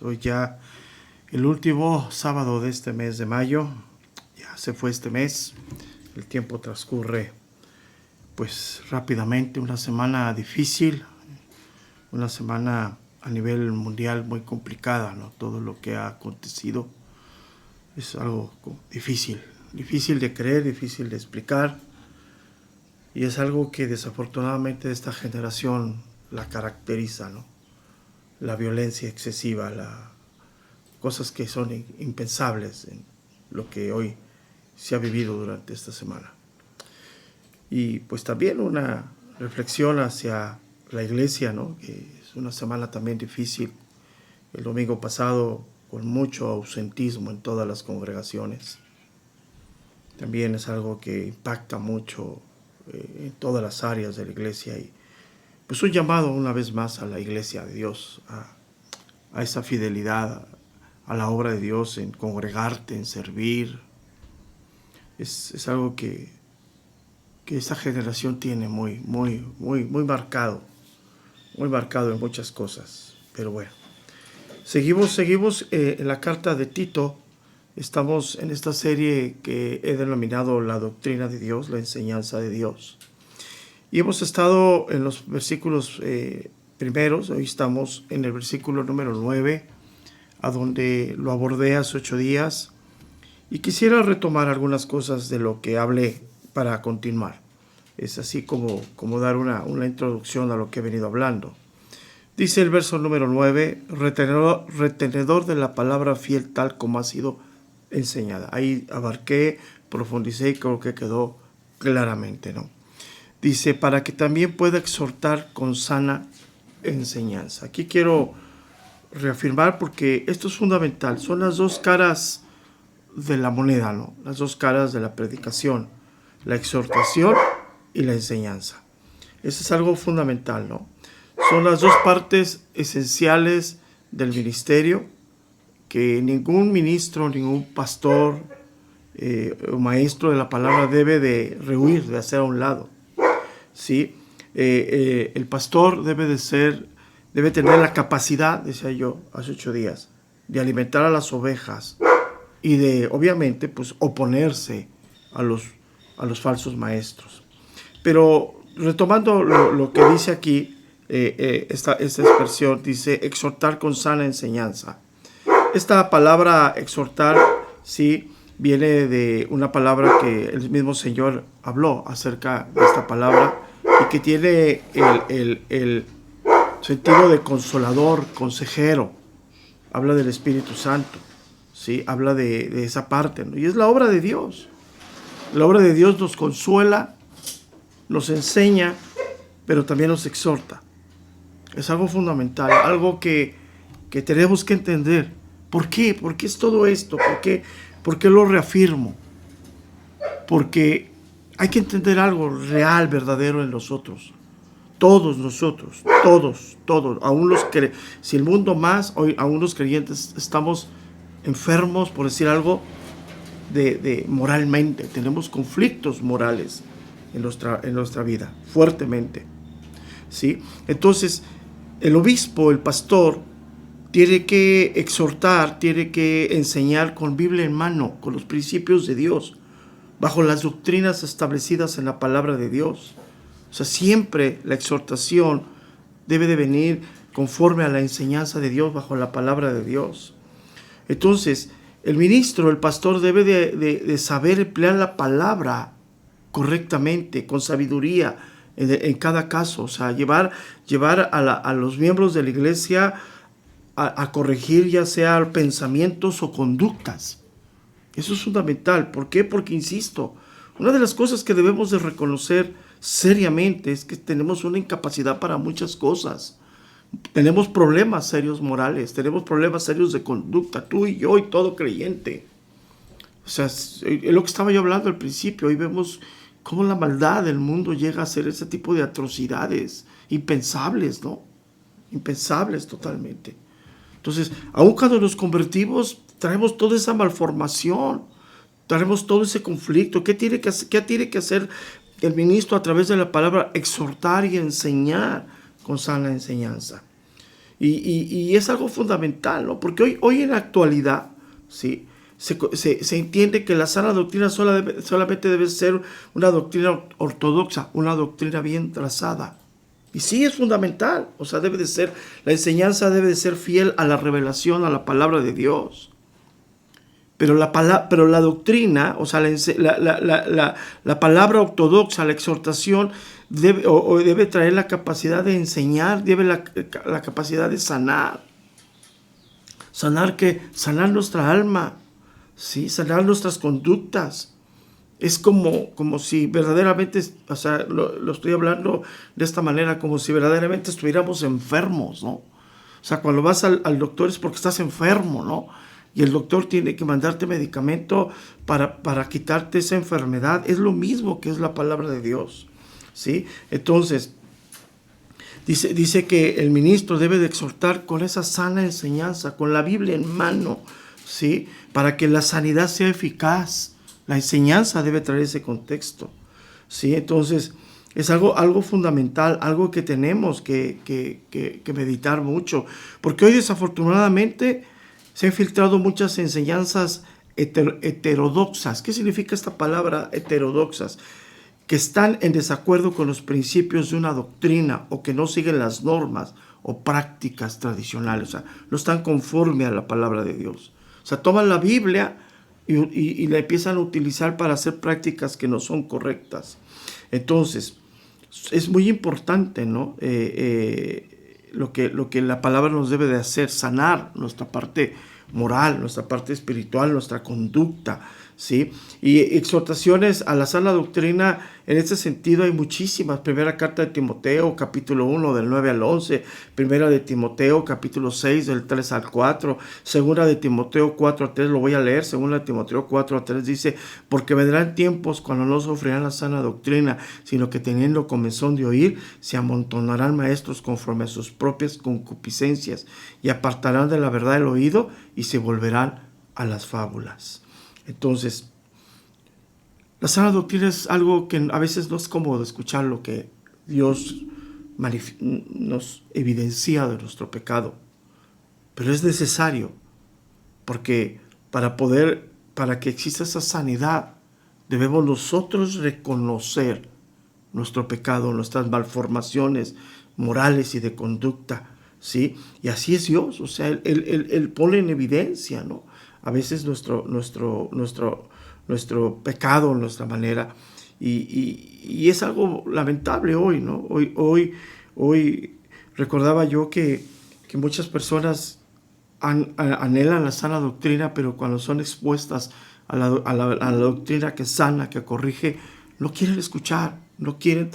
Hoy ya el último sábado de este mes de mayo. Ya se fue este mes. El tiempo transcurre pues rápidamente. Una semana difícil. Una semana a nivel mundial muy complicada, ¿no? Todo lo que ha acontecido es algo difícil. Difícil de creer, difícil de explicar. Y es algo que desafortunadamente esta generación la caracteriza, ¿no? La violencia excesiva, cosas que son impensables en lo que hoy se ha vivido durante esta semana. Y pues también una reflexión hacia la iglesia, ¿no? Que es una semana también difícil. El domingo pasado con mucho ausentismo en todas las congregaciones. También es algo que impacta mucho en todas las áreas de la iglesia. Y pues un llamado una vez más a la iglesia de Dios, a esa fidelidad a la obra de Dios, en congregarte, en servir. Es algo que esta generación tiene muy marcado en muchas cosas. Pero bueno, seguimos en la carta de Tito. Estamos en esta serie que he denominado la doctrina de Dios, la enseñanza de Dios. Y hemos estado en los versículos primeros. Hoy estamos en el versículo número 9, a donde lo abordé hace 8 días. Y quisiera retomar algunas cosas de lo que hablé para continuar. Es así como dar una introducción a lo que he venido hablando. Dice el verso número 9, retenedor de la palabra fiel tal como ha sido enseñada. Ahí abarqué, profundicé y creo que quedó claramente, ¿no? Dice, para que también pueda exhortar con sana enseñanza. Aquí quiero reafirmar porque esto es fundamental. Son las dos caras de la moneda, ¿no? Las dos caras de la predicación. La exhortación y la enseñanza. Eso es algo fundamental, ¿no? Son las dos partes esenciales del ministerio que ningún ministro, ningún pastor o maestro de la palabra debe de rehuir, de hacer a un lado. ¿Sí? El pastor debe tener la capacidad, decía yo hace 8 días, de alimentar a las ovejas y de, obviamente, pues oponerse a los falsos maestros. Pero retomando lo que dice aquí, esta expresión dice exhortar con sana enseñanza. Esta palabra exhortar, sí, viene de una palabra que el mismo Señor habló acerca de esta palabra y que tiene el sentido de consolador, consejero. Habla del Espíritu Santo, ¿sí? Habla de esa parte, ¿no? Y es la obra de Dios. La obra de Dios nos consuela, nos enseña, pero también nos exhorta. Es algo fundamental, algo que tenemos que entender. ¿Por qué? ¿Por qué es todo esto? ¿Por qué lo reafirmo? Porque hay que entender algo real, verdadero en nosotros. Todos nosotros, todos. Aún si el mundo más, hoy aún los creyentes estamos enfermos, por decir algo, de moralmente. Tenemos conflictos morales en nuestra vida, fuertemente. ¿Sí? Entonces, el obispo, el pastor, tiene que exhortar, tiene que enseñar con Biblia en mano, con los principios de Dios, bajo las doctrinas establecidas en la palabra de Dios. O sea, siempre la exhortación debe de venir conforme a la enseñanza de Dios, bajo la palabra de Dios. Entonces, el ministro, el pastor, debe de saber emplear la palabra correctamente, con sabiduría en cada caso. O sea, llevar a los miembros de la iglesia a corregir ya sea pensamientos o conductas. Eso es fundamental. ¿Por qué? Porque, insisto, una de las cosas que debemos de reconocer seriamente es que tenemos una incapacidad para muchas cosas. Tenemos problemas serios morales, tenemos problemas serios de conducta, tú y yo y todo creyente. O sea, es lo que estaba yo hablando al principio. Hoy vemos cómo la maldad del mundo llega a hacer ese tipo de atrocidades impensables, ¿no? Impensables totalmente. Entonces, aun cuando nos convertimos, traemos toda esa malformación, traemos todo ese conflicto. ¿Qué tiene que hacer el ministro a través de la palabra? Exhortar y enseñar con sana enseñanza. Y es algo fundamental, ¿no? Porque hoy en la actualidad, ¿sí? Se entiende que la sana doctrina solamente debe ser una doctrina ortodoxa, una doctrina bien trazada. Y sí, es fundamental. O sea, la enseñanza debe de ser fiel a la revelación, a la palabra de Dios. Pero la doctrina, o sea, la palabra ortodoxa, la exhortación, debe traer la capacidad de enseñar, debe la capacidad de sanar. Sanar nuestra alma, ¿sí? Sanar nuestras conductas. Es como si verdaderamente, o sea, lo estoy hablando de esta manera, como si verdaderamente estuviéramos enfermos, ¿no? O sea, cuando vas al doctor es porque estás enfermo, ¿no? Y el doctor tiene que mandarte medicamento para quitarte esa enfermedad. Es lo mismo que es la palabra de Dios, ¿sí? Entonces, dice que el ministro debe de exhortar con esa sana enseñanza, con la Biblia en mano, ¿sí? Para que la sanidad sea eficaz. La enseñanza debe traer ese contexto, ¿sí? Entonces, es algo fundamental, algo que tenemos que meditar mucho. Porque hoy, desafortunadamente, se han filtrado muchas enseñanzas heterodoxas. ¿Qué significa esta palabra heterodoxas? Que están en desacuerdo con los principios de una doctrina o que no siguen las normas o prácticas tradicionales. O sea, no están conforme a la palabra de Dios. O sea, toman la Biblia y la empiezan a utilizar para hacer prácticas que no son correctas. Entonces, es muy importante, ¿no? Lo que la palabra nos debe de hacer, sanar nuestra parte moral, nuestra parte espiritual, nuestra conducta, ¿sí? Y exhortaciones a la sana doctrina, en este sentido hay muchísimas. Primera carta de Timoteo, capítulo 1, del 9 al 11. Primera de Timoteo, capítulo 6, del 3 al 4. Segunda de Timoteo 4 a 3, lo voy a leer. Segunda de Timoteo 4 a 3 dice, porque vendrán tiempos cuando no sufrirán la sana doctrina, sino que teniendo comezón de oír, se amontonarán maestros conforme a sus propias concupiscencias y apartarán de la verdad el oído y se volverán a las fábulas. Entonces, la sana doctrina es algo que a veces no es cómodo escuchar, lo que Dios nos evidencia de nuestro pecado, pero es necesario, porque para que exista esa sanidad, debemos nosotros reconocer nuestro pecado, nuestras malformaciones morales y de conducta, ¿sí? Y así es Dios, o sea, Él pone en evidencia, ¿no? A veces nuestro pecado, nuestra manera, y es algo lamentable hoy, ¿no? Hoy recordaba yo que muchas personas anhelan la sana doctrina, pero cuando son expuestas a la doctrina que sana, que corrige, no quieren escuchar, no quieren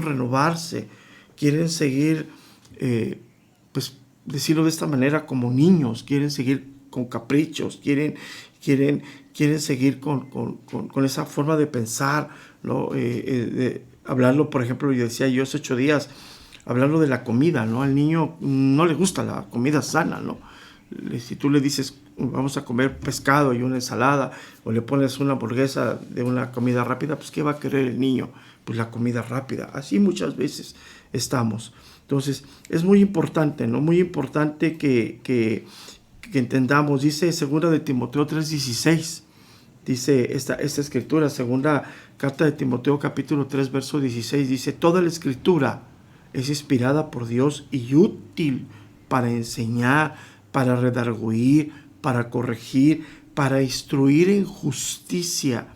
renovarse, quieren seguir, pues decirlo de esta manera, como niños, quieren seguir con caprichos, quieren seguir con esa forma de pensar, ¿no? Hablarlo, por ejemplo, yo decía yo hace 8 días, hablando de la comida, ¿no? Al niño no le gusta la comida sana, ¿no? Si tú le dices, vamos a comer pescado y una ensalada, o le pones una hamburguesa de una comida rápida, pues ¿qué va a querer el niño? Pues la comida rápida. Así muchas veces estamos. Entonces, es muy importante, ¿no? Muy importante que entendamos. Dice 2 de Timoteo 3:16, dice esta escritura, segunda carta de Timoteo capítulo 3 verso 16, dice, toda la escritura es inspirada por Dios y útil para enseñar, para redarguir, para corregir, para instruir en justicia,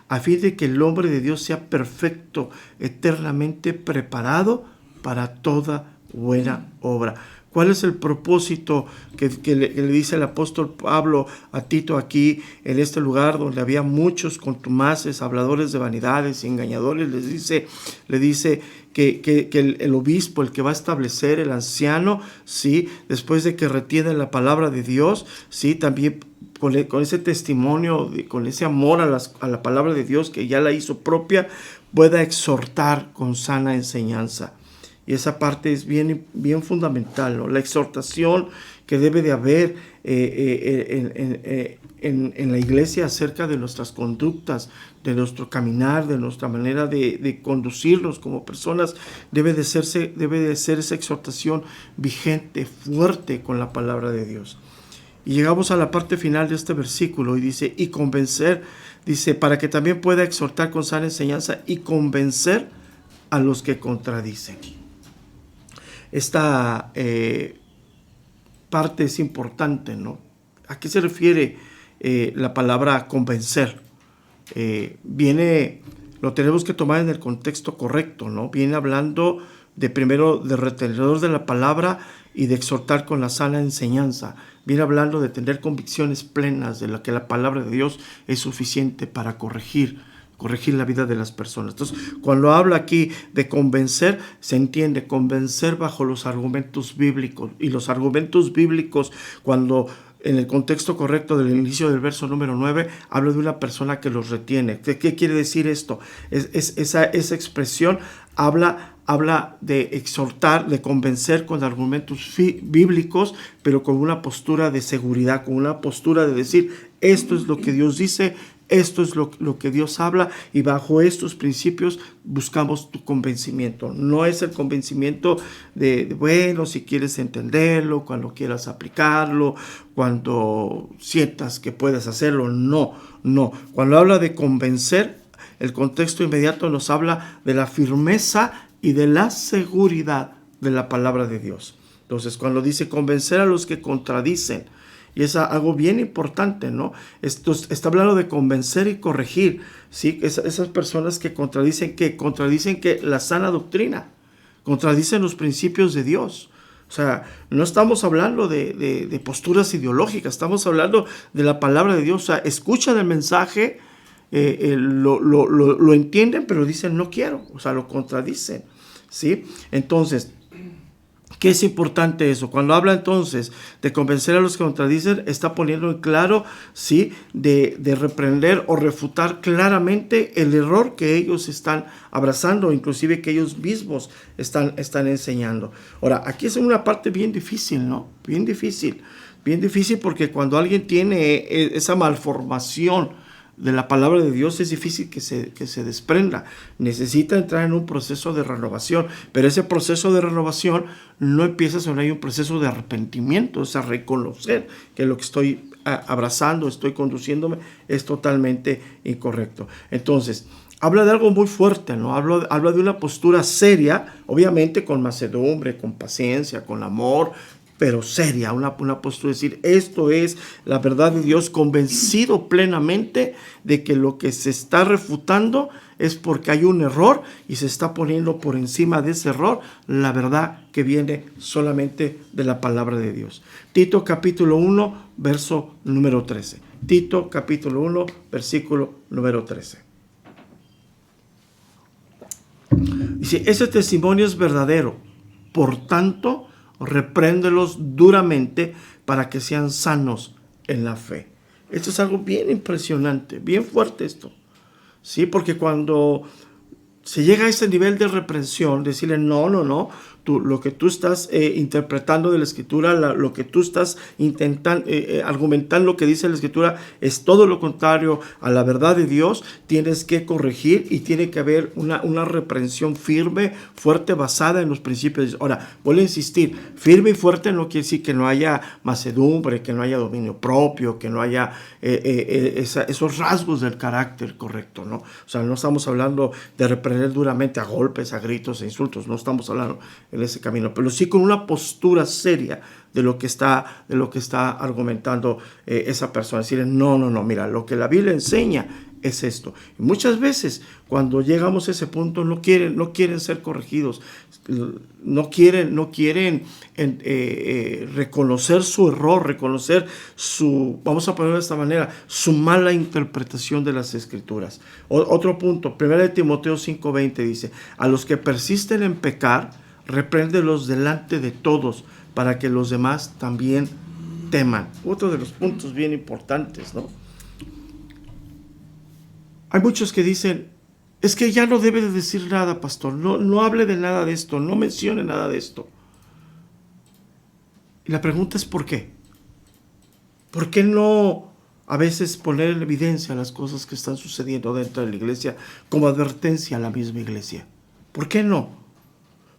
a fin de que el hombre de Dios sea perfecto, eternamente preparado para toda buena obra. ¿Cuál es el propósito que le dice el apóstol Pablo a Tito aquí, en este lugar donde había muchos contumaces, habladores de vanidades y engañadores? Le dice que el obispo, el que va a establecer, el anciano, ¿sí? Después de que retiene la palabra de Dios, ¿sí? También con ese testimonio, con ese amor a la palabra de Dios que ya la hizo propia, pueda exhortar con sana enseñanza. Y esa parte es bien, bien fundamental, ¿no? La exhortación que debe de haber en la iglesia acerca de nuestras conductas, de nuestro caminar, de nuestra manera de conducirnos como personas, debe de ser esa exhortación vigente, fuerte con la palabra de Dios. Y llegamos a la parte final de este versículo y dice, y convencer, dice, para que también pueda exhortar con sana enseñanza y convencer a los que contradicen. Esta parte es importante, ¿no? ¿A qué se refiere la palabra convencer? Lo tenemos que tomar en el contexto correcto, ¿no? Viene hablando primero de retenedor de la palabra y de exhortar con la sana enseñanza. Viene hablando de tener convicciones plenas de que la palabra de Dios es suficiente para corregir la vida de las personas. Entonces, cuando habla aquí de convencer, se entiende convencer bajo los argumentos bíblicos. Y los argumentos bíblicos, cuando en el contexto correcto del inicio del verso número 9, habla de una persona que los retiene. ¿Qué quiere decir esto? Esa expresión habla de exhortar, de convencer con argumentos bíblicos, pero con una postura de seguridad, con una postura de decir, esto es lo que Dios dice, esto es lo que Dios habla, y bajo estos principios buscamos tu convencimiento. No es el convencimiento bueno, si quieres entenderlo, cuando quieras aplicarlo, cuando sientas que puedes hacerlo. No. Cuando habla de convencer, el contexto inmediato nos habla de la firmeza y de la seguridad de la palabra de Dios. Entonces, cuando dice convencer a los que contradicen, y es algo bien importante, ¿no? Esto está hablando de convencer y corregir, ¿sí? Esas personas que contradicen que la sana doctrina, contradicen los principios de Dios. O sea, no estamos hablando de posturas ideológicas, estamos hablando de la palabra de Dios. O sea, escuchan el mensaje, lo entienden, pero dicen no quiero, o sea, lo contradicen, ¿sí? Entonces, ¿qué es importante eso? Cuando habla entonces de convencer a los que contradicen, está poniendo en claro, ¿sí?, de reprender o refutar claramente el error que ellos están abrazando, inclusive que ellos mismos están enseñando. Ahora, aquí es una parte bien difícil, ¿no? Bien difícil porque cuando alguien tiene esa malformación de la palabra de Dios, es difícil que se desprenda. Necesita entrar en un proceso de renovación, pero ese proceso de renovación no empieza solo, hay un proceso de arrepentimiento, o sea, reconocer que lo que estoy abrazando, estoy conduciéndome, es totalmente incorrecto. Entonces, habla de algo muy fuerte, ¿no? Habla de una postura seria, obviamente con mansedumbre, con paciencia, con amor, pero seria, una postura de decir, esto es la verdad de Dios, convencido plenamente de que lo que se está refutando es porque hay un error y se está poniendo por encima de ese error la verdad que viene solamente de la palabra de Dios. Tito capítulo 1, verso número 13. Tito capítulo 1, versículo número 13. Dice, ese testimonio es verdadero, por tanto, repréndelos duramente para que sean sanos en la fe. Esto es algo bien impresionante, bien fuerte esto. Sí, porque cuando se llega a ese nivel de reprensión, decirle no, lo que tú estás interpretando de la Escritura, lo que tú estás intentando, argumentando lo que dice la Escritura, es todo lo contrario a la verdad de Dios, tienes que corregir y tiene que haber una reprensión firme, fuerte, basada en los principios. Ahora, vuelvo a insistir, firme y fuerte no quiere decir que no haya mansedumbre, que no haya dominio propio, que no haya esos rasgos del carácter correcto, ¿no? O sea, no estamos hablando de reprender duramente a golpes, a gritos, a insultos, no estamos hablando en ese camino, pero sí con una postura seria de lo que está argumentando esa persona. Decir, no, mira, lo que la Biblia enseña es esto. Y muchas veces cuando llegamos a ese punto no quieren ser corregidos, no quieren reconocer su error, reconocer vamos a ponerlo de esta manera, su mala interpretación de las Escrituras. Otro punto, 1 Timoteo 5:20 dice, a los que persisten en pecar, repréndelos delante de todos, para que los demás también teman. Otro de los puntos bien importantes, ¿no? Hay muchos que dicen, Es que ya no debe de decir nada, pastor. No hable de nada de esto, no mencione nada de esto. Y la pregunta es ¿por qué? ¿Por qué no a veces poner en evidencia las cosas que están sucediendo dentro de la iglesia como advertencia a la misma iglesia? ¿Por qué no?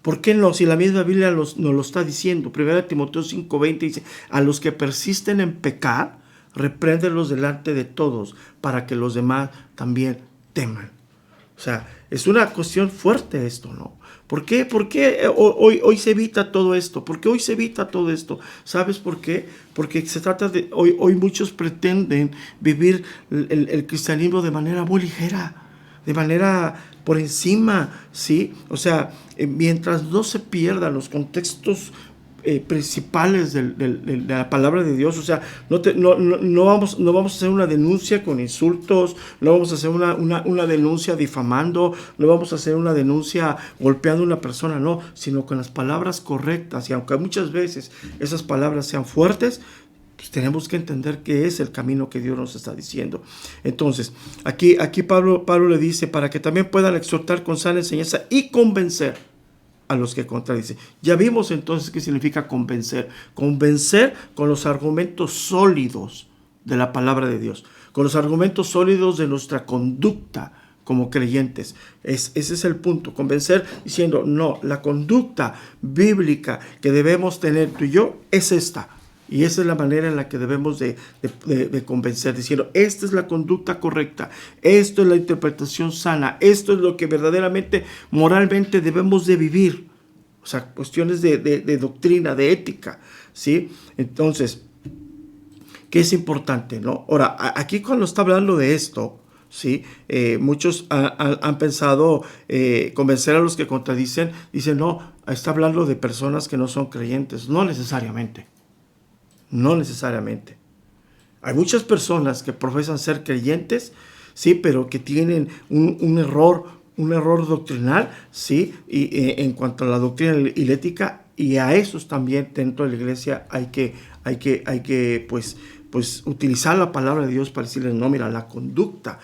¿Por qué no? Si la misma Biblia nos lo está diciendo. 1 Timoteo 5:20 dice, a los que persisten en pecar, repréndelos delante de todos para que los demás también teman. O sea, es una cuestión fuerte esto, ¿no? ¿Por qué hoy se evita todo esto? ¿Por qué hoy se evita todo esto? ¿Sabes por qué? Porque se trata de, hoy muchos pretenden vivir el cristianismo de manera muy ligera, de manera por encima, ¿sí? O sea, mientras no se pierdan los contextos principales de la palabra de Dios. O sea, no vamos a hacer una denuncia con insultos, no vamos a hacer una denuncia difamando, no vamos a hacer una denuncia golpeando a una persona, no, sino con las palabras correctas. Y aunque muchas veces esas palabras sean fuertes, pues tenemos que entender que es el camino que Dios nos está diciendo. Entonces, aquí Pablo le dice, para que también puedan exhortar con sana enseñanza y convencer a los que contradicen. Ya vimos entonces qué significa convencer. Convencer con los argumentos sólidos de la palabra de Dios, con los argumentos sólidos de nuestra conducta como creyentes. Ese es el punto. Convencer diciendo, no, la conducta bíblica que debemos tener tú y yo es esta. Y esa es la manera en la que debemos de convencer, diciendo, esta es la conducta correcta, esto es la interpretación sana, esto es lo que verdaderamente, moralmente debemos de vivir. O sea, cuestiones de doctrina, de ética, ¿sí? Entonces, ¿qué es importante, no? Ahora, aquí cuando está hablando de esto, ¿sí? Muchos han pensado convencer a los que contradicen, dicen, no, está hablando de personas que no son creyentes. No necesariamente. No necesariamente. Hay muchas personas que profesan ser creyentes, sí, pero que tienen un error doctrinal, sí, y en cuanto a la doctrina y la ética, y a esos también dentro de la iglesia hay que pues utilizar la palabra de Dios para decirles, no, mira, la conducta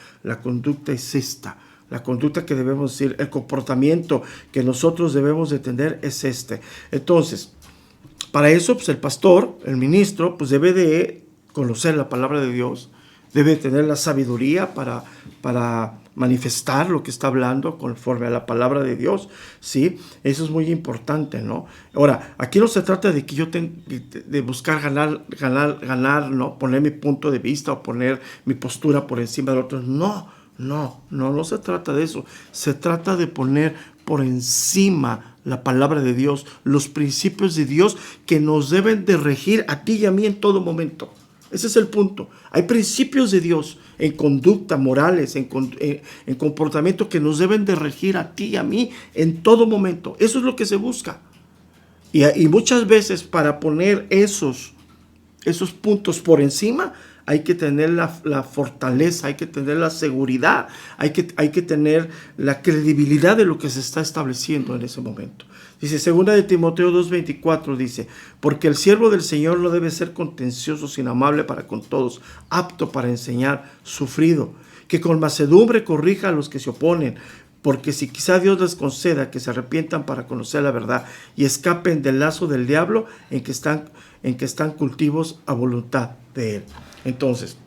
es esta. La conducta que debemos decir, el comportamiento que nosotros debemos de tener es este. Entonces, para eso, pues el pastor, el ministro, pues debe de conocer la palabra de Dios, debe tener la sabiduría para manifestar lo que está hablando conforme a la palabra de Dios, ¿sí? Eso es muy importante, ¿no? Ahora, aquí no se trata de que yo tenga de buscar ganar, ¿no? Poner mi punto de vista o poner mi postura por encima de otros. No se trata de eso. Se trata de poner por encima la palabra de Dios, los principios de Dios que nos deben de regir a ti y a mí en todo momento. Ese es el punto. Hay principios de Dios en conducta, morales, en comportamiento que nos deben de regir a ti y a mí en todo momento. Eso es lo que se busca. Y muchas veces para poner esos puntos por encima, hay que tener la fortaleza, hay que tener la seguridad, hay que tener la credibilidad de lo que se está estableciendo en ese momento. Dice, 2 Timoteo 2:24 dice, porque el siervo del Señor no debe ser contencioso, sino amable para con todos, apto para enseñar, sufrido, que con mansedumbre corrija a los que se oponen, porque si quizá Dios les conceda que se arrepientan para conocer la verdad y escapen del lazo del diablo en que están cultivos a voluntad de él. Entonces,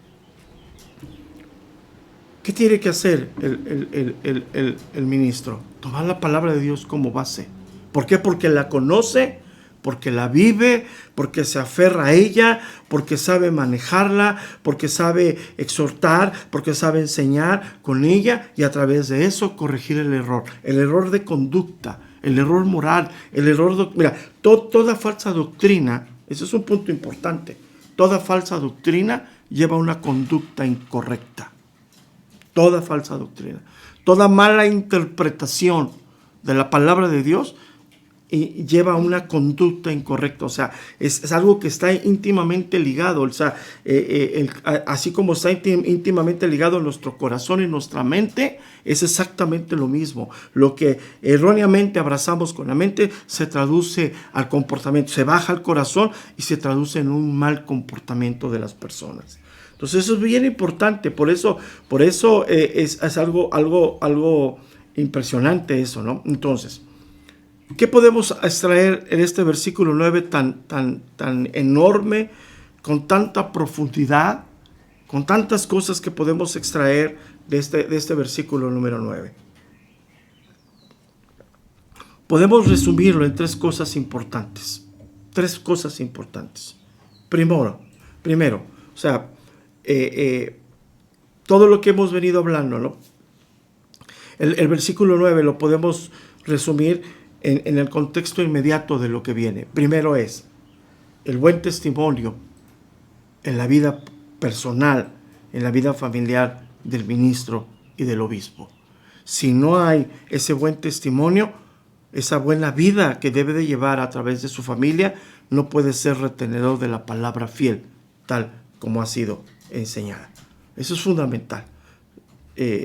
¿qué tiene que hacer el ministro? Tomar la palabra de Dios como base. ¿Por qué? Porque la conoce, porque la vive, porque se aferra a ella, porque sabe manejarla, porque sabe exhortar, porque sabe enseñar con ella y a través de eso corregir el error de conducta, el error moral, mira, toda falsa doctrina, ese es un punto importante. Toda falsa doctrina lleva una conducta incorrecta. Toda falsa doctrina. Toda mala interpretación de la palabra de Dios lleva una conducta incorrecta. O sea, es algo que está íntimamente ligado. O sea, así como está íntimamente ligado en nuestro corazón y nuestra mente, es exactamente lo mismo. Lo que erróneamente abrazamos con la mente se traduce al comportamiento, se baja al corazón y se traduce en un mal comportamiento de las personas. Entonces eso es bien importante, por eso es algo impresionante eso, ¿no? Entonces, ¿qué podemos extraer en este versículo 9 tan enorme, con tanta profundidad, con tantas cosas que podemos extraer de este versículo número 9? Podemos resumirlo en tres cosas importantes. Tres cosas importantes. Primero, o sea, todo lo que hemos venido hablando, ¿no? El versículo 9 lo podemos resumir en el contexto inmediato de lo que viene. Primero es el buen testimonio en la vida personal, en la vida familiar del ministro y del obispo. Si no hay ese buen testimonio, esa buena vida que debe de llevar a través de su familia, no puede ser retenedor de la palabra fiel, tal como ha sido enseñada. Eso es fundamental.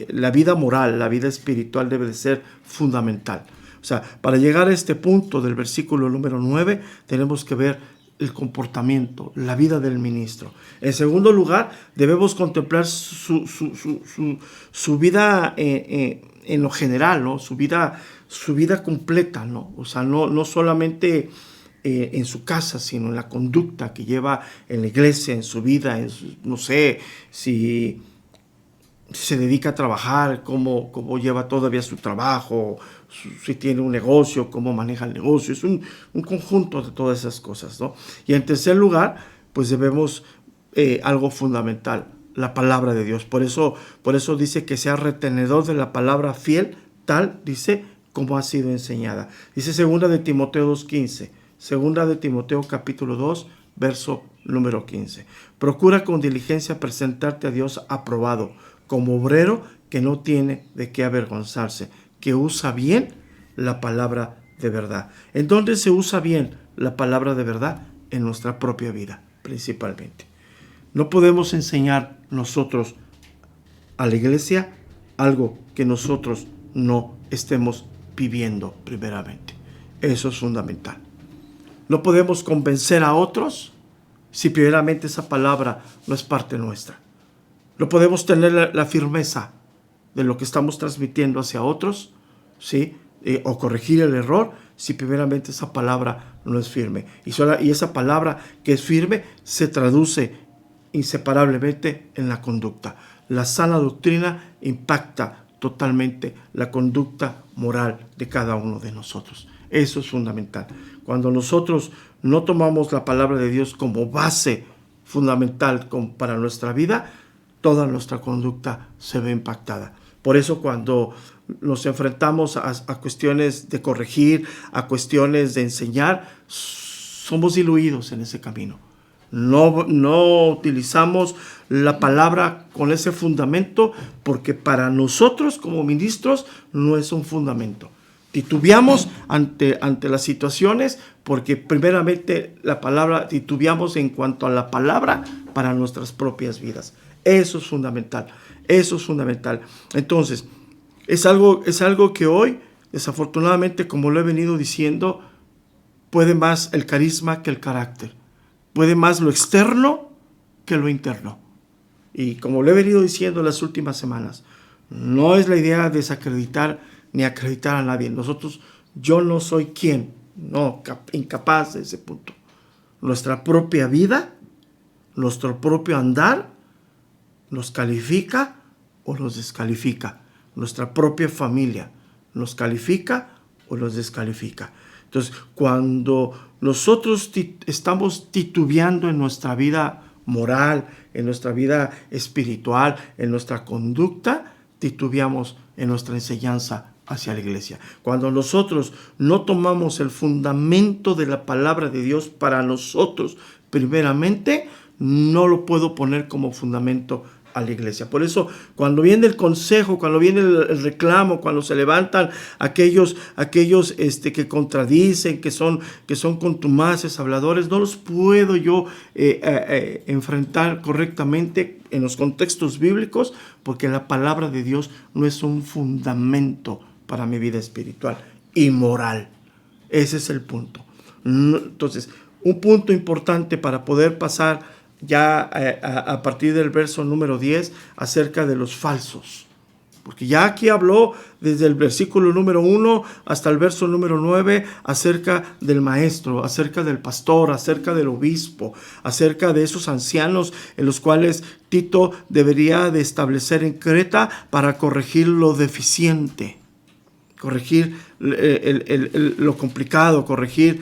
La vida moral, la vida espiritual debe de ser fundamental. O sea, para llegar a este punto del versículo número 9, tenemos que ver el comportamiento, la vida del ministro. En segundo lugar, debemos contemplar su vida en lo general, ¿no? Su vida completa, ¿no? O sea, no solamente en su casa, sino en la conducta que lleva en la iglesia, en su vida, no sé, si se dedica a trabajar, cómo lleva todavía su trabajo, si tiene un negocio, cómo maneja el negocio. Es un conjunto de todas esas cosas, ¿no? Y en tercer lugar, pues debemos algo fundamental, la palabra de Dios. Por eso dice que sea retenedor de la palabra fiel, tal, dice, como ha sido enseñada. Dice 2 de Timoteo 2:15, 2 de Timoteo capítulo 2, verso número 15. Procura con diligencia presentarte a Dios aprobado, como obrero que no tiene de qué avergonzarse, que usa bien la palabra de verdad. ¿En dónde se usa bien la palabra de verdad? En nuestra propia vida, principalmente. No podemos enseñar nosotros a la iglesia algo que nosotros no estemos viviendo primeramente. Eso es fundamental. No podemos convencer a otros si primeramente esa palabra no es parte nuestra. No podemos tener la firmeza de lo que estamos transmitiendo hacia otros, ¿sí? O corregir el error si primeramente esa palabra no es firme. Y esa palabra que es firme se traduce inseparablemente en la conducta. La sana doctrina impacta totalmente la conducta moral de cada uno de nosotros. Eso es fundamental. Cuando nosotros no tomamos la palabra de Dios como base fundamental para nuestra vida, toda nuestra conducta se ve impactada. Por eso cuando nos enfrentamos a cuestiones de corregir, a cuestiones de enseñar, somos diluidos en ese camino. No utilizamos la palabra con ese fundamento, porque para nosotros como ministros no es un fundamento. Titubeamos ante las situaciones porque primeramente titubeamos en cuanto a la palabra para nuestras propias vidas. Eso es fundamental. Entonces, es algo que hoy, desafortunadamente, como lo he venido diciendo, puede más el carisma que el carácter. Puede más lo externo que lo interno. Y como lo he venido diciendo en las últimas semanas, no es la idea desacreditar ni acreditar a nadie. Yo no soy quien, incapaz de ese punto. Nuestra propia vida, nuestro propio andar, nos califica o nos descalifica. Nuestra propia familia nos califica o nos descalifica. Entonces, cuando nosotros estamos titubeando en nuestra vida moral, en nuestra vida espiritual, en nuestra conducta, titubeamos en nuestra enseñanza hacia la iglesia. Cuando nosotros no tomamos el fundamento de la palabra de Dios para nosotros, primeramente, no lo puedo poner como fundamento a la iglesia. Por eso, cuando viene el consejo, cuando viene el reclamo, cuando se levantan aquellos que contradicen, que son contumaces, habladores, no los puedo yo enfrentar correctamente en los contextos bíblicos, porque la palabra de Dios no es un fundamento para mi vida espiritual y moral. Ese es el punto. Entonces, un punto importante para poder pasar ya a partir del verso número 10 acerca de los falsos. Porque ya aquí habló desde el versículo número 1 hasta el verso número 9 acerca del maestro, acerca del pastor, acerca del obispo, acerca de esos ancianos en los cuales Tito debería de establecer en Creta para corregir lo deficiente, corregir lo complicado, corregir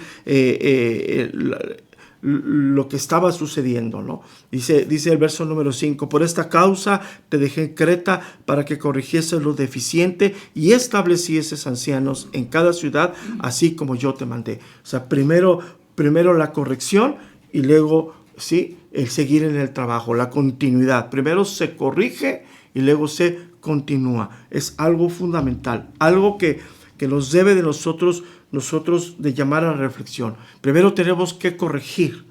lo que estaba sucediendo, ¿no? Dice el verso número 5, por esta causa te dejé en Creta para que corrigieses lo deficiente y establecieses ancianos en cada ciudad, así como yo te mandé. O sea, primero la corrección y luego, sí, el seguir en el trabajo, la continuidad. Primero se corrige y luego se continúa. Es algo fundamental, algo que nos debe de nosotros de llamar a la reflexión. Primero tenemos que corregir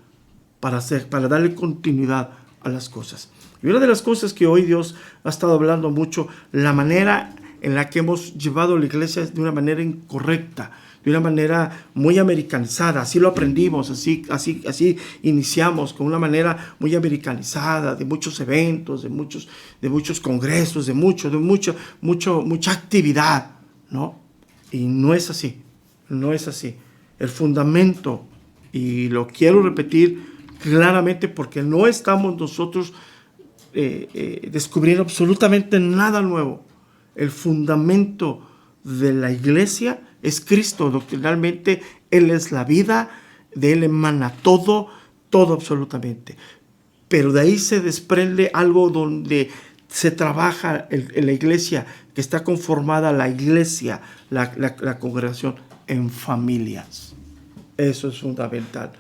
para darle continuidad a las cosas. Y una de las cosas que hoy Dios ha estado hablando mucho, la manera en la que hemos llevado la iglesia es de una manera incorrecta, de una manera muy americanizada. Así lo aprendimos, así iniciamos, con una manera muy americanizada, de muchos eventos, de muchos congresos, de mucha actividad, ¿no? Y no es así. No es así. El fundamento, y lo quiero repetir claramente porque no estamos nosotros descubriendo absolutamente nada nuevo. El fundamento de la iglesia es Cristo. Doctrinalmente, Él es la vida, de Él emana todo absolutamente. Pero de ahí se desprende algo donde se trabaja en la iglesia, que está conformada la iglesia, la congregación, en familias. Eso es fundamental.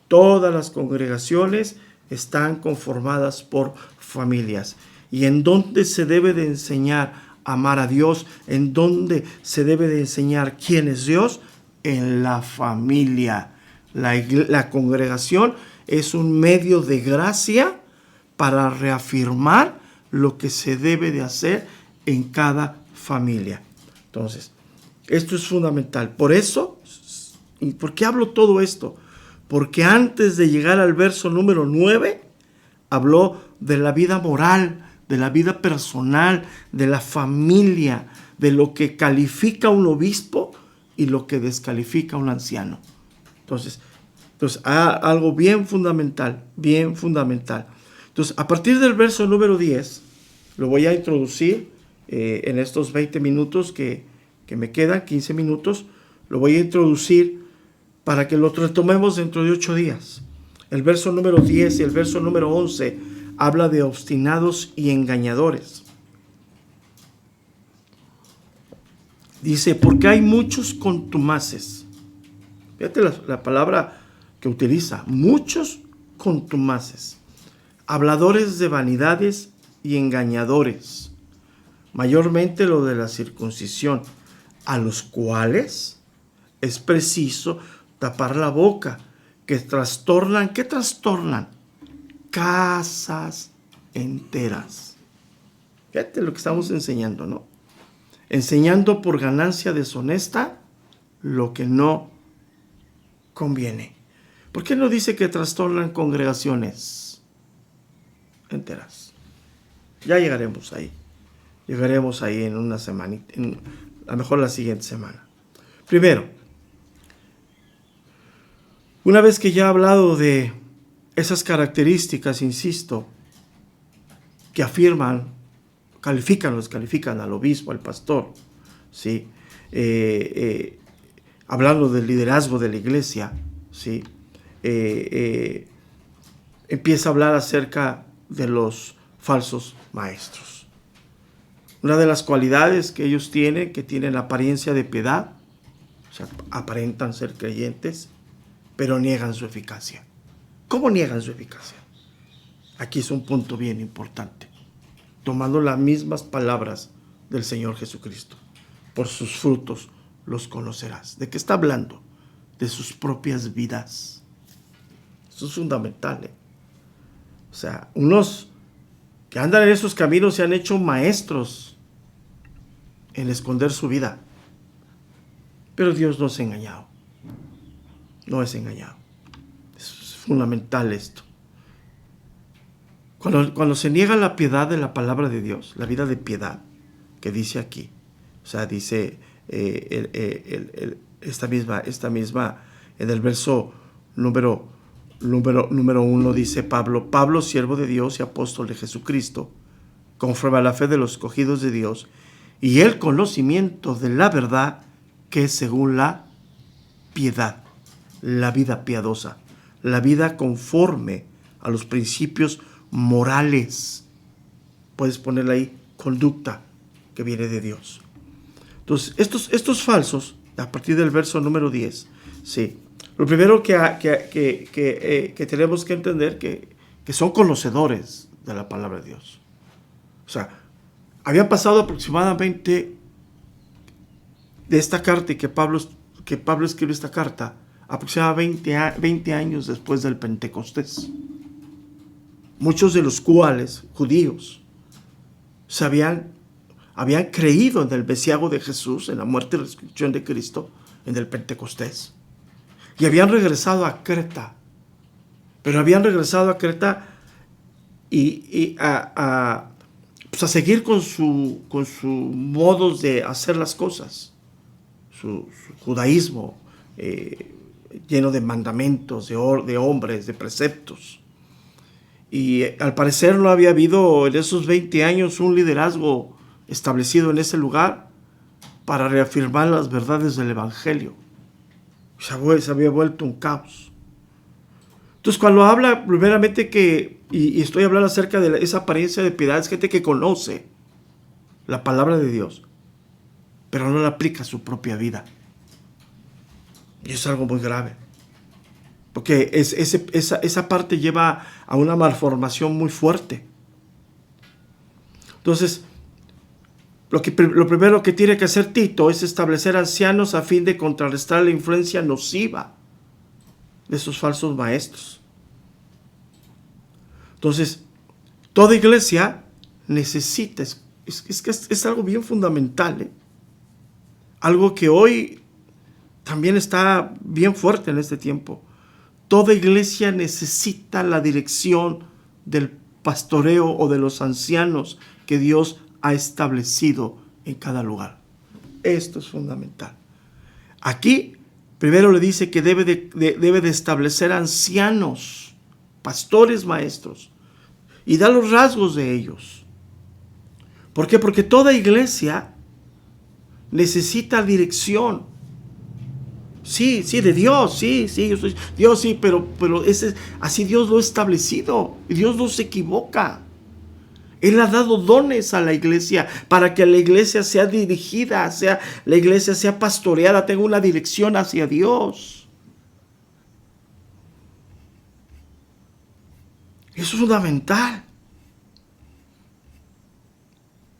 Todas las congregaciones están conformadas por familias. ¿Y en dónde se debe de enseñar a amar a Dios? ¿En dónde se debe de enseñar quién es Dios? En la familia. La congregación es un medio de gracia para reafirmar lo que se debe de hacer en cada familia. Entonces, esto es fundamental. Por eso, ¿y por qué hablo todo esto? Porque antes de llegar al verso número 9, habló de la vida moral, de la vida personal, de la familia, de lo que califica a un obispo y lo que descalifica a un anciano. Entonces algo bien fundamental, bien fundamental. Entonces, a partir del verso número 10, lo voy a introducir en estos 20 minutos que me quedan, 15 minutos, lo voy a introducir para que lo retomemos dentro de 8 días. El verso número 10 y el verso número 11 habla de obstinados y engañadores. Dice, porque hay muchos contumaces. Fíjate la palabra que utiliza, muchos contumaces, habladores de vanidades y engañadores, mayormente lo de la circuncisión, a los cuales es preciso tapar la boca, que trastornan, ¿qué trastornan? Casas enteras. Fíjate lo que estamos enseñando, ¿no? Enseñando por ganancia deshonesta lo que no conviene. ¿Por qué no dice que trastornan congregaciones enteras? Ya llegaremos ahí. Llegaremos ahí en una semana, a lo mejor la siguiente semana. Primero, una vez que ya he hablado de esas características, insisto, que afirman, descalifican al obispo, al pastor, ¿sí? Hablando del liderazgo de la iglesia, ¿sí? Empieza a hablar acerca de los falsos maestros. Una de las cualidades que ellos tienen, que tienen apariencia de piedad, o sea, aparentan ser creyentes, pero niegan su eficacia. ¿Cómo niegan su eficacia? Aquí es un punto bien importante. Tomando las mismas palabras del Señor Jesucristo. Por sus frutos los conocerás. ¿De qué está hablando? De sus propias vidas. Eso es fundamental, ¿eh? O sea, unos que andan en esos caminos se han hecho maestros en esconder su vida. Pero Dios no es engañado. No es engañado. Es fundamental esto. Cuando se niega la piedad de la palabra de Dios, la vida de piedad, que dice aquí, o sea, dice esta misma, en el verso número 1 dice Pablo, siervo de Dios y apóstol de Jesucristo, conforme a la fe de los escogidos de Dios, y el conocimiento de la verdad que es según la piedad, la vida piadosa, la vida conforme a los principios morales. Puedes ponerle ahí conducta que viene de Dios. Entonces, estos falsos, a partir del verso número 10, sí, lo primero que tenemos que entender que son conocedores de la palabra de Dios. O sea, había pasado aproximadamente de esta carta y que Pablo escribió esta carta, aproximadamente 20 años después del Pentecostés. Muchos de los cuales, judíos, habían creído en el mesiago de Jesús, en la muerte y resurrección de Cristo, en el Pentecostés. Y habían regresado a Creta. Pero habían regresado a Creta y a seguir con su modos de hacer las cosas. Su judaísmo lleno de mandamientos, de hombres, de preceptos. Y al parecer no había habido en esos 20 años un liderazgo establecido en ese lugar para reafirmar las verdades del Evangelio. Se había vuelto un caos. Entonces, cuando habla primeramente y estoy hablando acerca de esa apariencia de piedad, es gente que conoce la palabra de Dios, pero no la aplica a su propia vida. Y es algo muy grave. Porque esa parte lleva a una malformación muy fuerte. Entonces, lo primero que tiene que hacer Tito es establecer ancianos a fin de contrarrestar la influencia nociva de esos falsos maestros. Entonces, toda iglesia necesita, es algo bien fundamental, algo que hoy también está bien fuerte en este tiempo. Toda iglesia necesita la dirección del pastoreo o de los ancianos que Dios ha establecido en cada lugar. Esto es fundamental. Aquí, primero le dice que debe de establecer ancianos, pastores, maestros, y da los rasgos de ellos. ¿Por qué? Porque toda iglesia necesita dirección. Sí, de Dios, sí, yo soy Dios, sí, pero así Dios lo ha establecido. Y Dios no se equivoca. Él ha dado dones a la iglesia para que la iglesia sea dirigida, la iglesia sea pastoreada, tenga una dirección hacia Dios. Eso es fundamental.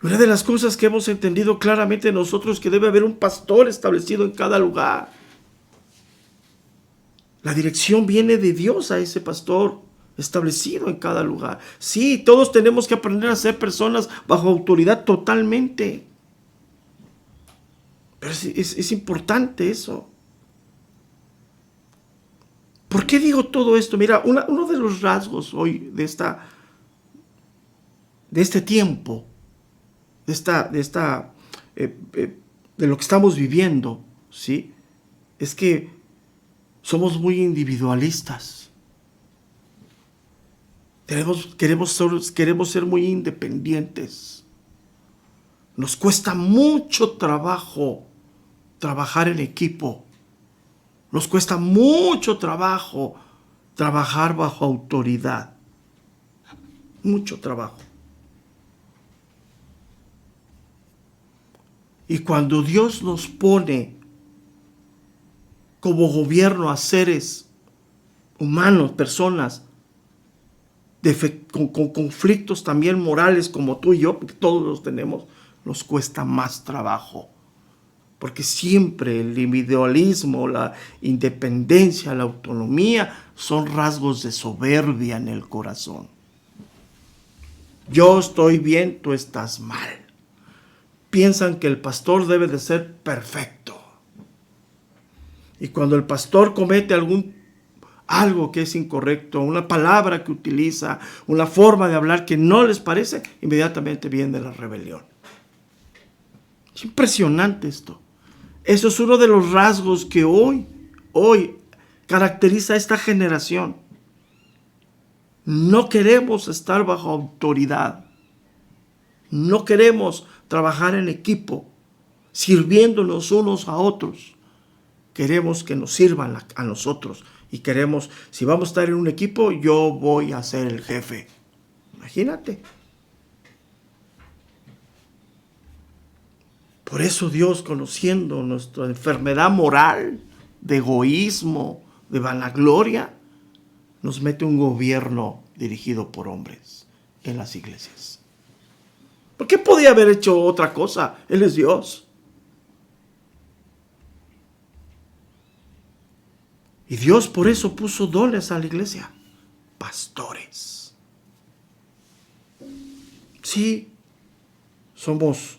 Una de las cosas que hemos entendido claramente nosotros es que debe haber un pastor establecido en cada lugar. La dirección viene de Dios a ese pastor establecido en cada lugar. Sí, todos tenemos que aprender a ser personas bajo autoridad totalmente. Pero es importante eso. ¿Por qué digo todo esto? Mira, uno de los rasgos hoy de este tiempo, de lo que estamos viviendo, ¿sí? Es que somos muy individualistas. Queremos ser muy independientes. Nos cuesta mucho trabajo trabajar en equipo. Nos cuesta mucho trabajo trabajar bajo autoridad. Mucho trabajo. Y cuando Dios nos pone como gobierno a seres humanos, personas con conflictos también morales como tú y yo, porque todos los tenemos, nos cuesta más trabajo. Porque siempre el individualismo, la independencia, la autonomía son rasgos de soberbia en el corazón. Yo estoy bien, tú estás mal. Piensan que el pastor debe de ser perfecto. Y cuando el pastor comete algo que es incorrecto, una palabra que utiliza, una forma de hablar que no les parece, inmediatamente viene la rebelión. Es impresionante esto. Eso es uno de los rasgos que hoy caracteriza a esta generación. No queremos estar bajo autoridad. No queremos trabajar en equipo, sirviéndonos unos a otros. Queremos que nos sirvan a nosotros. Y queremos, si vamos a estar en un equipo, yo voy a ser el jefe. Imagínate. Por eso Dios, conociendo nuestra enfermedad moral, de egoísmo, de vanagloria, nos mete un gobierno dirigido por hombres en las iglesias. ¿Por qué podía haber hecho otra cosa? Él es Dios. Y Dios por eso puso dones a la iglesia. Pastores. Sí, somos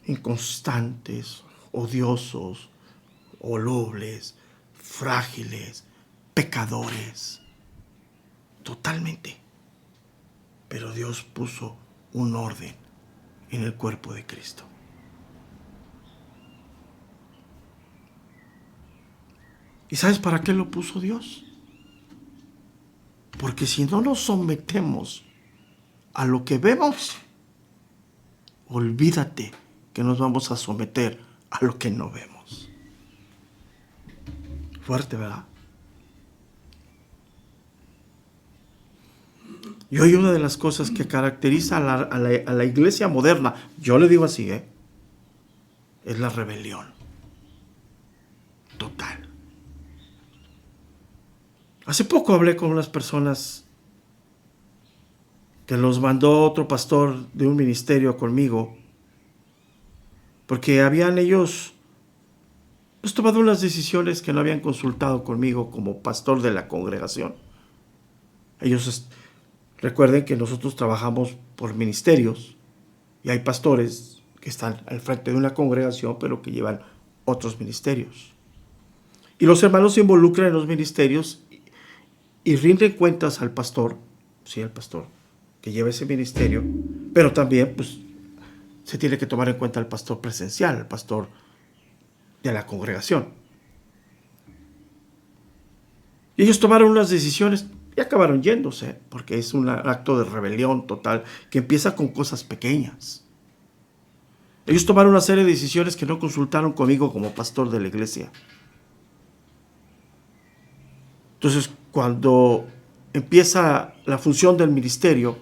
inconstantes, odiosos, volubles, frágiles, pecadores. Totalmente. Pero Dios puso un orden en el cuerpo de Cristo. ¿Y sabes para qué lo puso Dios? Porque si no nos sometemos a lo que vemos, olvídate que nos vamos a someter a lo que no vemos. Fuerte, ¿verdad? Y hoy una de las cosas que caracteriza a la iglesia moderna, yo le digo así, es la rebelión total. Hace poco hablé con unas personas que los mandó otro pastor de un ministerio conmigo, porque habían ellos tomado unas decisiones que no habían consultado conmigo como pastor de la congregación. Ellos recuerden que nosotros trabajamos por ministerios y hay pastores que están al frente de una congregación pero que llevan otros ministerios. Y los hermanos se involucran en los ministerios y rinden cuentas al pastor, sí, al pastor que lleva ese ministerio, pero también pues se tiene que tomar en cuenta al pastor presencial, el pastor de la congregación. Y ellos tomaron unas decisiones y acabaron yéndose, porque es un acto de rebelión total que empieza con cosas pequeñas. Ellos tomaron una serie de decisiones que no consultaron conmigo como pastor de la iglesia. Entonces, cuando empieza la función del ministerio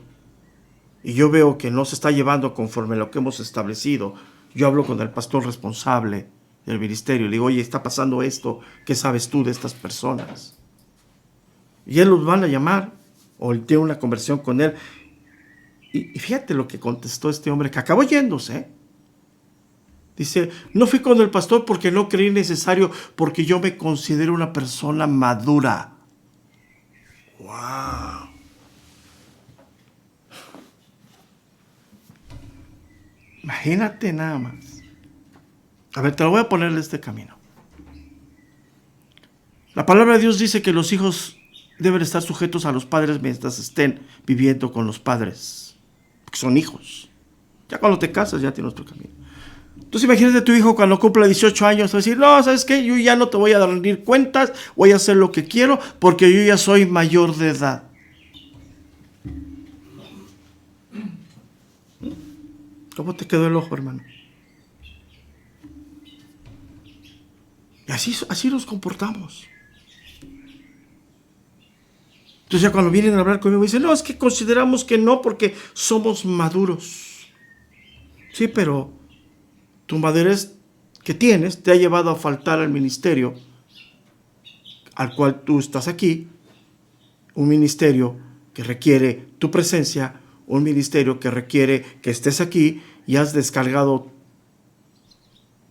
y yo veo que no se está llevando conforme a lo que hemos establecido, yo hablo con el pastor responsable del ministerio y le digo, oye, está pasando esto, ¿qué sabes tú de estas personas? Y él los van a llamar, o él tiene una conversación con él. Y fíjate lo que contestó este hombre, que acabó yéndose. Dice, no fui con el pastor porque no creí necesario, porque yo me considero una persona madura. ¡Wow! Imagínate nada más. A ver, te lo voy a poner de este camino. La palabra de Dios dice que los hijos deben estar sujetos a los padres mientras estén viviendo con los padres, porque son hijos. Ya cuando te casas ya tienes otro camino. Entonces imagínate a tu hijo cuando cumpla 18 años, va a decir, no, ¿sabes qué? Yo ya no te voy a rendir cuentas, voy a hacer lo que quiero porque yo ya soy mayor de edad. ¿Cómo te quedó el ojo, hermano? Y así nos comportamos. Entonces ya cuando vienen a hablar conmigo me dicen, no, es que consideramos que no porque somos maduros. Sí, pero tu madurez que tienes te ha llevado a faltar al ministerio al cual tú estás aquí, un ministerio que requiere tu presencia, un ministerio que requiere que estés aquí y has descargado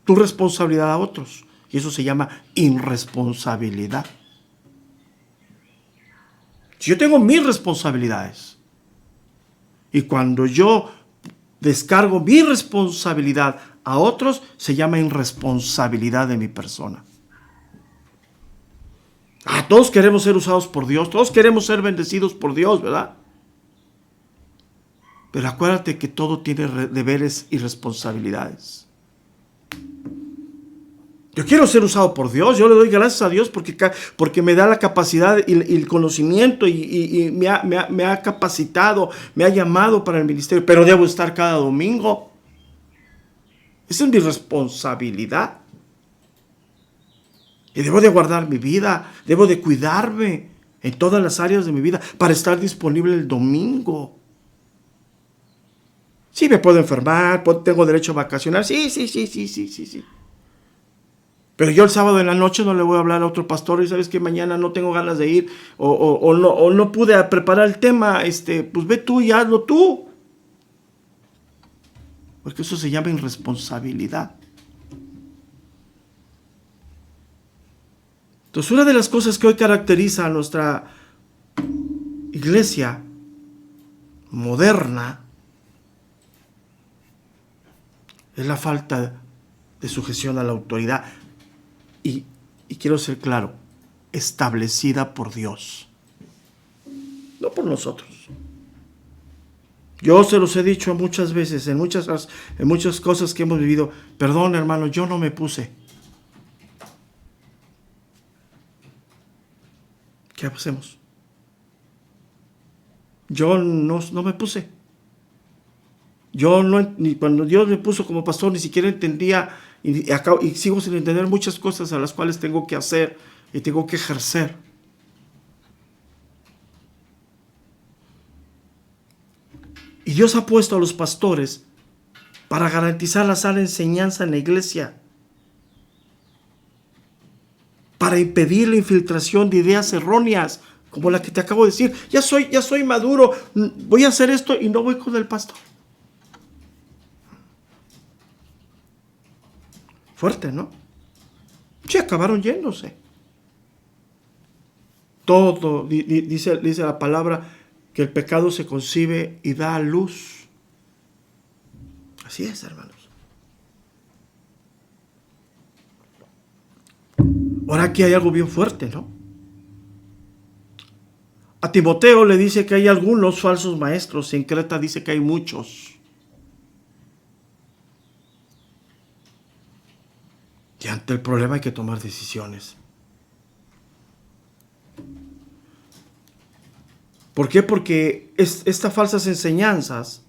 tu responsabilidad a otros. Y eso se llama irresponsabilidad. Si yo tengo mis responsabilidades y cuando yo descargo mi responsabilidad a otros, se llama irresponsabilidad de mi persona. Todos queremos ser usados por Dios, todos queremos ser bendecidos por Dios, ¿verdad? Pero acuérdate que todo tiene deberes y responsabilidades. Yo quiero ser usado por Dios, yo le doy gracias a Dios porque me da la capacidad y el conocimiento y me ha capacitado, me ha llamado para el ministerio, pero debo estar cada domingo. Esa es mi responsabilidad. Y debo de guardar mi vida, debo de cuidarme en todas las áreas de mi vida para estar disponible el domingo. Sí, me puedo enfermar, tengo derecho a vacacionar, sí. Pero yo el sábado en la noche no le voy a hablar a otro pastor y sabes que mañana no tengo ganas de ir o no pude preparar el tema, pues ve tú y hazlo tú. Porque eso se llama irresponsabilidad. Entonces, una de las cosas que hoy caracteriza a nuestra iglesia moderna es la falta de sujeción a la autoridad. Y quiero ser claro, establecida por Dios, no por nosotros. Yo se los he dicho muchas veces, en muchas cosas que hemos vivido. Perdón, hermano, yo no me puse. ¿Qué hacemos? Yo no me puse. Yo ni cuando Dios me puso como pastor ni siquiera entendía y sigo sin entender muchas cosas a las cuales tengo que hacer y tengo que ejercer. Y Dios ha puesto a los pastores para garantizar la sana enseñanza en la iglesia, para impedir la infiltración de ideas erróneas, como la que te acabo de decir. Ya soy maduro, voy a hacer esto y no voy con el pastor. Fuerte, ¿no? Sí, acabaron yéndose. Todo, dice la palabra, que el pecado se concibe y da a luz. Así es, hermanos. Ahora aquí hay algo bien fuerte, ¿no? A Timoteo le dice que hay algunos falsos maestros, y en Creta dice que hay muchos. Y ante el problema hay que tomar decisiones. ¿Por qué? Porque estas falsas enseñanzas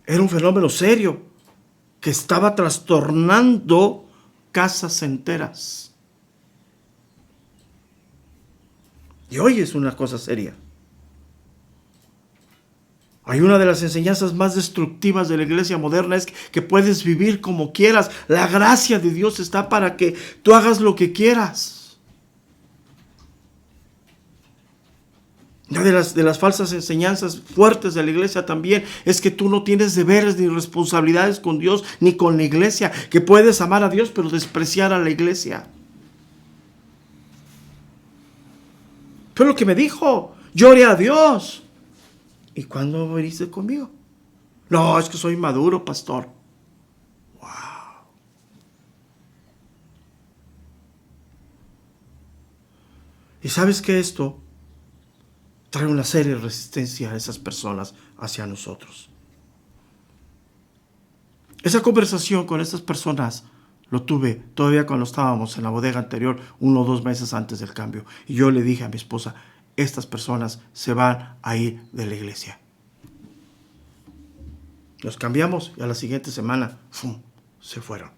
era un fenómeno serio que estaba trastornando casas enteras. Y hoy es una cosa seria. Hay una de las enseñanzas más destructivas de la iglesia moderna, es que puedes vivir como quieras. La gracia de Dios está para que tú hagas lo que quieras. Una de las falsas enseñanzas fuertes de la iglesia también es que tú no tienes deberes ni responsabilidades con Dios ni con la iglesia, que puedes amar a Dios pero despreciar a la iglesia. Fue lo que me dijo. Lloré a Dios. ¿Y cuándo viniste conmigo? No, es que soy maduro, pastor. Wow. Y sabes que esto trae una seria resistencia a esas personas hacia nosotros. Esa conversación con estas personas lo tuve todavía cuando estábamos en la bodega anterior, 1 o 2 meses antes del cambio. Y yo le dije a mi esposa, estas personas se van a ir de la iglesia. Nos cambiamos y a la siguiente semana, ¡fum!, se fueron.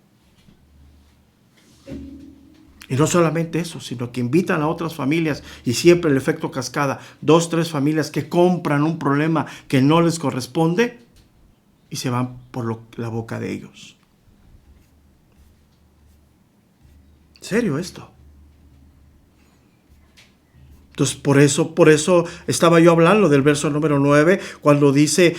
Y no solamente eso, sino que invitan a otras familias y siempre el efecto cascada, 2, 3 familias que compran un problema que no les corresponde y se van por la boca de ellos. ¿Serio esto? Entonces, por eso estaba yo hablando del verso número 9, cuando dice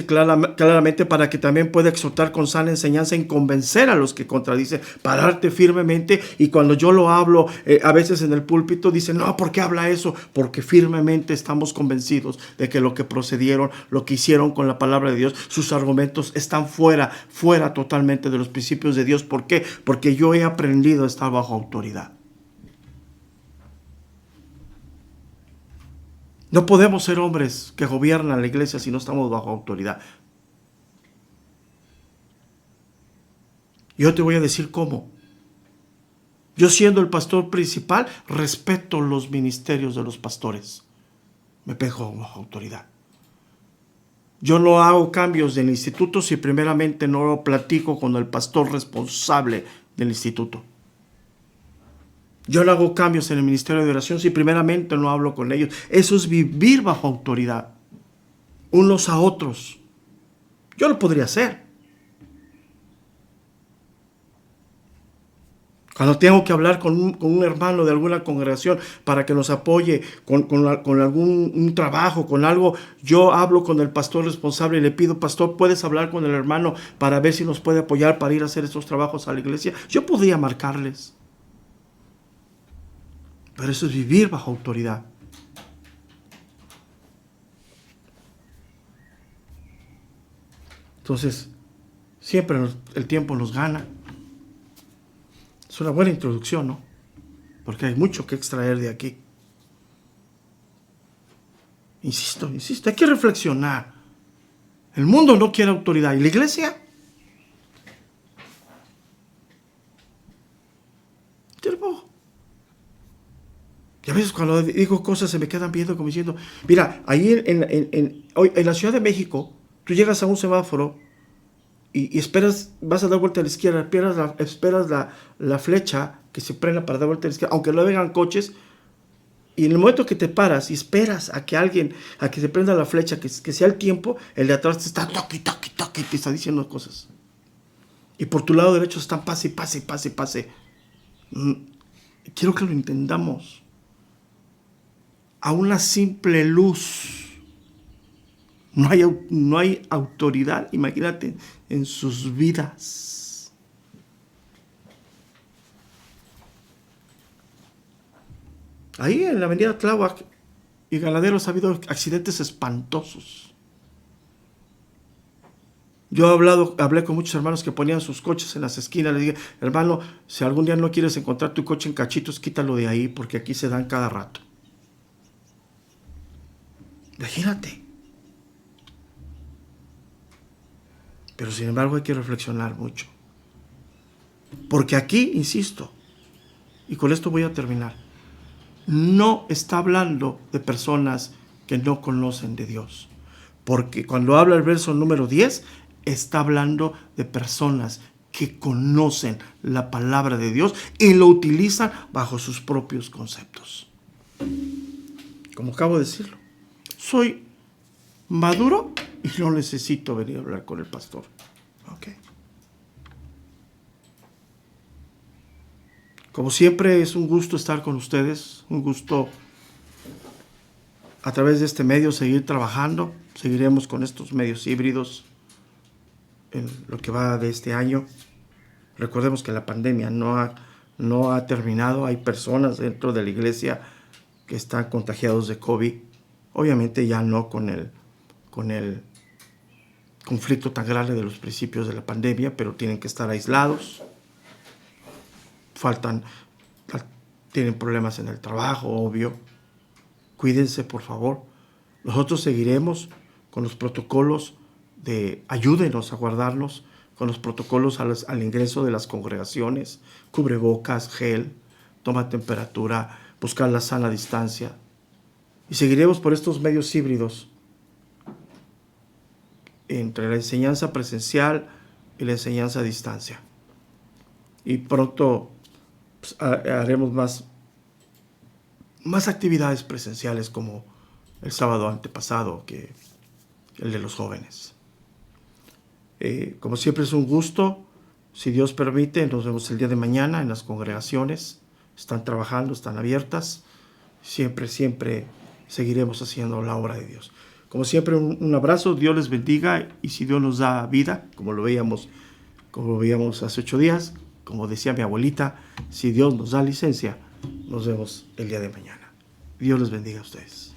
claramente para que también pueda exhortar con sana enseñanza en convencer a los que contradicen, pararte firmemente. Y cuando yo lo hablo a veces en el púlpito, dicen, no, ¿por qué habla eso? Porque firmemente estamos convencidos de que lo que procedieron, lo que hicieron con la palabra de Dios, sus argumentos están fuera totalmente de los principios de Dios. ¿Por qué? Porque yo he aprendido a estar bajo autoridad. No podemos ser hombres que gobiernan la iglesia si no estamos bajo autoridad. Yo te voy a decir cómo. Yo, siendo el pastor principal, respeto los ministerios de los pastores. Me pongo bajo autoridad. Yo no hago cambios del instituto si primeramente no lo platico con el pastor responsable del instituto. Yo no hago cambios en el ministerio de oración si primeramente no hablo con ellos. Eso es vivir bajo autoridad, unos a otros. Yo lo podría hacer. Cuando tengo que hablar con un hermano de alguna congregación para que nos apoye con algún trabajo, con algo, yo hablo con el pastor responsable y le pido: pastor, ¿puedes hablar con el hermano para ver si nos puede apoyar para ir a hacer estos trabajos a la iglesia? Yo podría marcarles. Pero eso es vivir bajo autoridad. Entonces, siempre el tiempo nos gana. Es una buena introducción, ¿no? Porque hay mucho que extraer de aquí. Insisto, hay que reflexionar. El mundo no quiere autoridad. ¿Y la iglesia? Y a veces cuando digo cosas se me quedan viendo como diciendo: mira, ahí en la Ciudad de México, tú llegas a un semáforo y esperas, vas a dar vuelta a la izquierda, esperas la flecha que se prenda para dar vuelta a la izquierda, aunque no vengan coches, y en el momento que te paras y esperas a que se prenda la flecha, que sea el tiempo, el de atrás te está toque, te está diciendo cosas. Y por tu lado derecho están pase. Quiero que lo entendamos. A una simple luz no hay autoridad, imagínate, en sus vidas. Ahí en la avenida Tláhuac y Ganaderos ha habido accidentes espantosos. Yo hablé con muchos hermanos que ponían sus coches en las esquinas. Les dije: hermano, si algún día no quieres encontrar tu coche en cachitos, quítalo de ahí, porque aquí se dan cada rato. Imagínate. Pero sin embargo hay que reflexionar mucho. Porque aquí, insisto, y con esto voy a terminar, no está hablando de personas que no conocen de Dios. Porque cuando habla el verso número 10, está hablando de personas que conocen la palabra de Dios y lo utilizan bajo sus propios conceptos. Como acabo de decirlo, soy maduro y no necesito venir a hablar con el pastor. Ok. Como siempre, es un gusto estar con ustedes, un gusto a través de este medio seguir trabajando. Seguiremos con estos medios híbridos en lo que va de este año. Recordemos que la pandemia no ha terminado. Hay personas dentro de la iglesia que están contagiados de COVID. Obviamente ya no con el conflicto tan grande de los principios de la pandemia, pero tienen que estar aislados. Tienen problemas en el trabajo, obvio. Cuídense, por favor. Nosotros seguiremos con los protocolos ayúdenos a guardarnos, con los protocolos al ingreso de las congregaciones: cubrebocas, gel, toma temperatura, buscar la sana distancia. Y seguiremos por estos medios híbridos entre la enseñanza presencial y la enseñanza a distancia. Y pronto pues, haremos más actividades presenciales, como el sábado antepasado, que el de los jóvenes. Como siempre, es un gusto. Si Dios permite, nos vemos el día de mañana en las congregaciones. Están trabajando, están abiertas. Siempre seguiremos haciendo la obra de Dios. Como siempre, un abrazo. Dios les bendiga. Y si Dios nos da vida, como lo veíamos hace 8 días, como decía mi abuelita, si Dios nos da licencia, nos vemos el día de mañana. Dios les bendiga a ustedes.